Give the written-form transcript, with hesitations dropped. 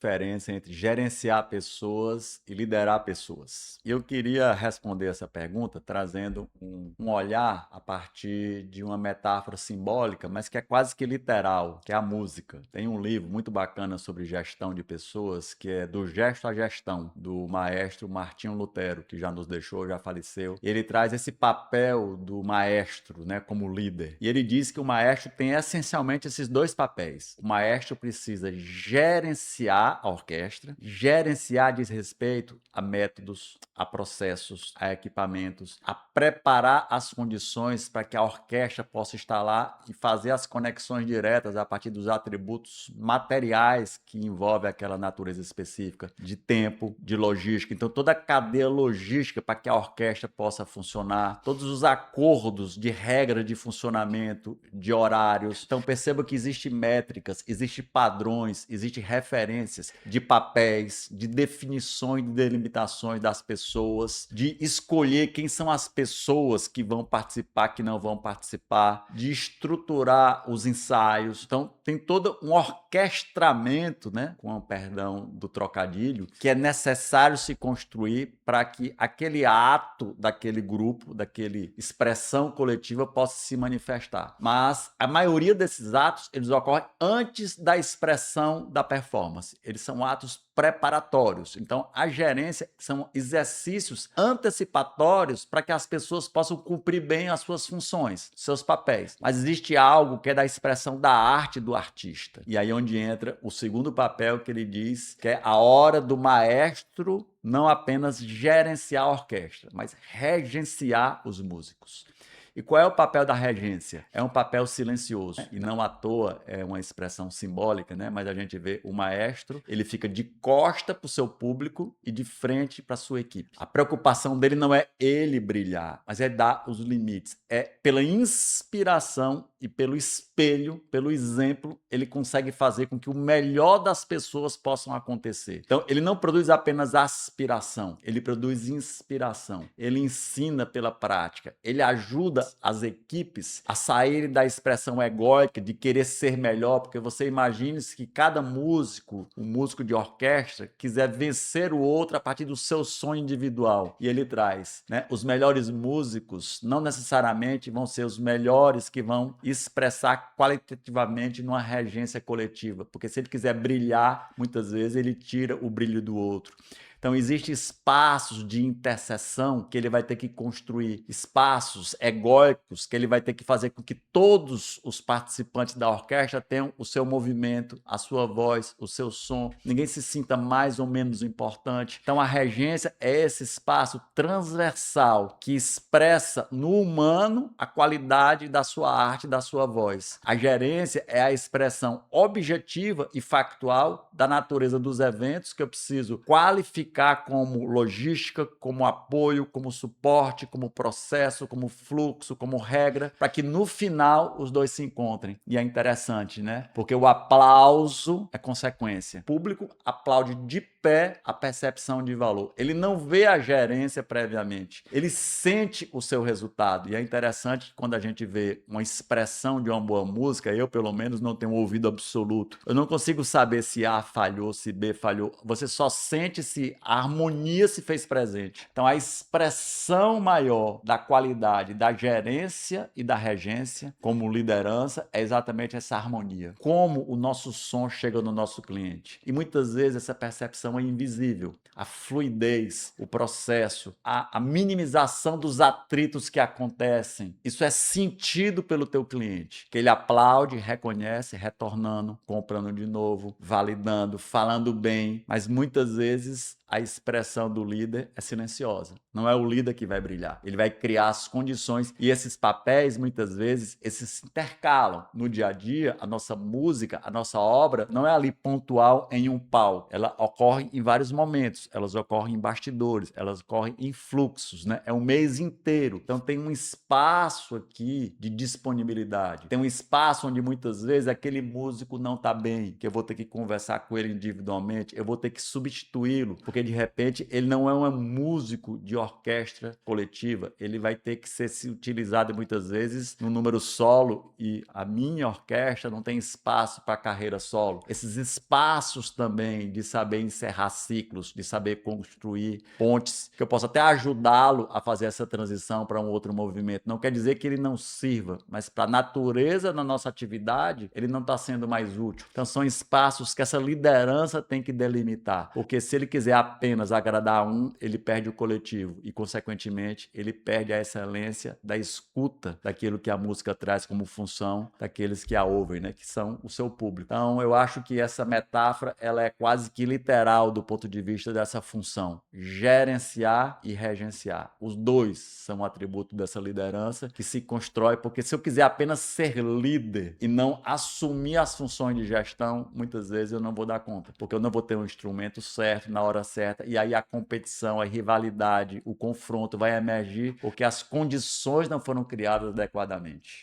diferença entre gerenciar pessoas e liderar pessoas? E eu queria responder essa pergunta trazendo um olhar a partir de uma metáfora simbólica, mas que é quase que literal, que é a música. Tem um livro muito bacana sobre gestão de pessoas, que é Do Gesto à Gestão, do maestro Martinho Lutero, que já nos deixou, já faleceu. E ele traz esse papel do maestro, né, como líder. E ele diz que o maestro tem essencialmente esses dois papéis. O maestro precisa gerenciar a orquestra. Gerenciar diz respeito a métodos, a processos, a equipamentos, a preparar as condições para que a orquestra possa estar lá e fazer as conexões diretas a partir dos atributos materiais que envolvem aquela natureza específica, de tempo, de logística. Então, toda a cadeia logística para que a orquestra possa funcionar, todos os acordos de regra de funcionamento, de horários. Então, perceba que existem métricas, existem padrões, existem referências de papéis, de definições, de delimitações das pessoas, de escolher quem são as pessoas que vão participar, que não vão participar, de estruturar os ensaios. Então, tem todo um orquestramento, né, com o perdão do trocadilho, que é necessário se construir para que aquele ato daquele grupo, daquele expressão coletiva possa se manifestar. Mas a maioria desses atos, eles ocorrem antes da expressão da performance. Eles são atos preparatórios. Então, a gerência são exercícios antecipatórios para que as pessoas possam cumprir bem as suas funções, seus papéis. Mas existe algo que é da expressão da arte do artista. E aí é onde entra o segundo papel que ele diz, que é a hora do maestro não apenas gerenciar a orquestra, mas regenciar os músicos. E qual é o papel da regência? É um papel silencioso, e não à toa é uma expressão simbólica, né? Mas a gente vê o maestro, ele fica de costa para o seu público e de frente para a sua equipe. A preocupação dele não é ele brilhar, mas é dar os limites. É pela inspiração e pelo espelho, pelo exemplo, ele consegue fazer com que o melhor das pessoas possam acontecer. Então, ele não produz apenas aspiração, ele produz inspiração. Ele ensina pela prática, ele ajuda as equipes a saírem da expressão egóica de querer ser melhor, porque você imagine que cada músico, um músico de orquestra, quiser vencer o outro a partir do seu sonho individual. E ele traz, né? Os melhores músicos não necessariamente vão ser os melhores que vão expressar qualitativamente numa regência coletiva, porque se ele quiser brilhar, muitas vezes ele tira o brilho do outro. Então, existem espaços de interseção que ele vai ter que construir, espaços egóicos que ele vai ter que fazer com que todos os participantes da orquestra tenham o seu movimento, a sua voz, o seu som, ninguém se sinta mais ou menos importante. Então, a regência é esse espaço transversal que expressa no humano a qualidade da sua arte, da sua voz. A gerência é a expressão objetiva e factual da natureza dos eventos que eu preciso qualificar como logística, como apoio, como suporte, como processo, como fluxo, como regra, para que no final os dois se encontrem. E é interessante, né? Porque o aplauso é consequência. O público aplaude de pé a percepção de valor. Ele não vê a gerência previamente. Ele sente o seu resultado. E é interessante quando a gente vê uma expressão de uma boa música, eu pelo menos não tenho um ouvido absoluto. Eu não consigo saber se A falhou, se B falhou. Você só sente se a harmonia se fez presente. Então, a expressão maior da qualidade da gerência e da regência, como liderança, é exatamente essa harmonia. Como o nosso som chega no nosso cliente. E muitas vezes essa percepção é invisível. A fluidez, o processo, a minimização dos atritos que acontecem. Isso é sentido pelo teu cliente, que ele aplaude, reconhece, retornando, comprando de novo, validando, falando bem, mas muitas vezes a expressão do líder é silenciosa. Não é o líder que vai brilhar. Ele vai criar as condições e esses papéis, muitas vezes, esses se intercalam. No dia a dia, a nossa música, a nossa obra não é ali pontual em um palco. Ela ocorre em vários momentos. Elas ocorrem em bastidores, elas ocorrem em fluxos, né? É um mês inteiro. Então tem um espaço aqui de disponibilidade. Tem um espaço onde muitas vezes aquele músico não está bem, que eu vou ter que conversar com ele individualmente, eu vou ter que substituí-lo, porque porque de repente ele não é um músico de orquestra coletiva, ele vai ter que ser utilizado muitas vezes no número solo e a minha orquestra não tem espaço para carreira solo. Esses espaços também de saber encerrar ciclos, de saber construir pontes, que eu posso até ajudá-lo a fazer essa transição para um outro movimento. Não quer dizer que ele não sirva, mas para a natureza da nossa atividade, ele não está sendo mais útil. Então são espaços que essa liderança tem que delimitar, porque se ele quiser apenas agradar um, ele perde o coletivo e, consequentemente, ele perde a excelência da escuta daquilo que a música traz como função daqueles que a ouvem, né, que são o seu público. Então, eu acho que essa metáfora ela é quase que literal do ponto de vista dessa função, gerenciar e regenciar. Os dois são atributos dessa liderança que se constrói, porque se eu quiser apenas ser líder e não assumir as funções de gestão, muitas vezes eu não vou dar conta, porque eu não vou ter um instrumento certo, na hora certa, e aí a competição, a rivalidade, o confronto vai emergir porque as condições não foram criadas adequadamente.